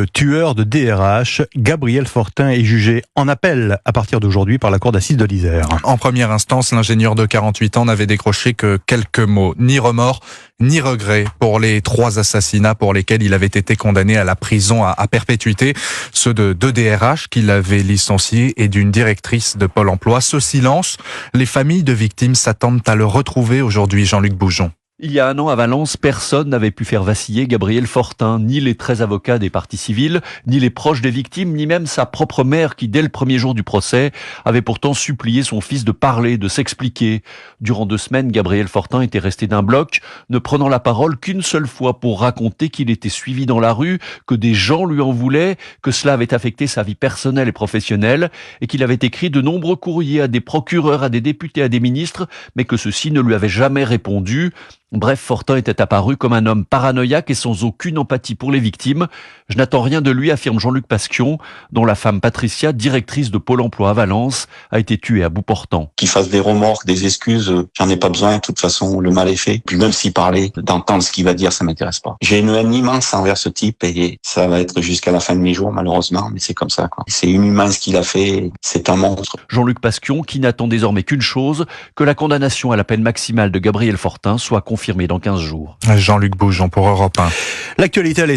tueur de DRH, Gabriel Fortin est jugé en appel à partir d'aujourd'hui par la cour d'assises de l'Isère. En première instance, l'ingénieur de 48 ans n'avait décroché que quelques mots. Ni remords, ni regrets pour les 3 assassinats pour lesquels il avait été condamné à la prison à perpétuité. Ceux de 2 DRH qu'il avait licenciés et d'une directrice de Pôle emploi. Ce silence, les familles de victimes s'attendent à le retrouver aujourd'hui, Jean-Luc Boujon. Il y a 1 an à Valence, personne n'avait pu faire vaciller Gabriel Fortin, ni les 13 avocats des parties civiles, ni les proches des victimes, ni même sa propre mère qui, dès le premier jour du procès, avait pourtant supplié son fils de parler, de s'expliquer. Durant 2 semaines, Gabriel Fortin était resté d'un bloc, ne prenant la parole qu'une seule fois pour raconter qu'il était suivi dans la rue, que des gens lui en voulaient, que cela avait affecté sa vie personnelle et professionnelle, et qu'il avait écrit de nombreux courriers à des procureurs, à des députés, à des ministres, mais que ceux-ci ne lui avaient jamais répondu. Bref, Fortin était apparu comme un homme paranoïaque et sans aucune empathie pour les victimes. Je n'attends rien de lui, affirme Jean-Luc Pasquion, dont la femme Patricia, directrice de Pôle emploi à Valence, a été tuée à bout portant. Qu'il fasse des remords, des excuses, j'en ai pas besoin, de toute façon, le mal est fait. Puis même s'il parlait, d'entendre ce qu'il va dire, ça m'intéresse pas. J'ai une haine immense envers ce type et ça va être jusqu'à la fin de mes jours, malheureusement, mais c'est comme ça, quoi. C'est inhumain ce qu'il a fait, c'est un monstre. Jean-Luc Pasquion, qui n'attend désormais qu'une chose, que la condamnation à la peine maximale de Gabriel Fortin soit confirmée dans 15 jours. Jean-Luc Boujon pour Europe 1. L'actualité, elle est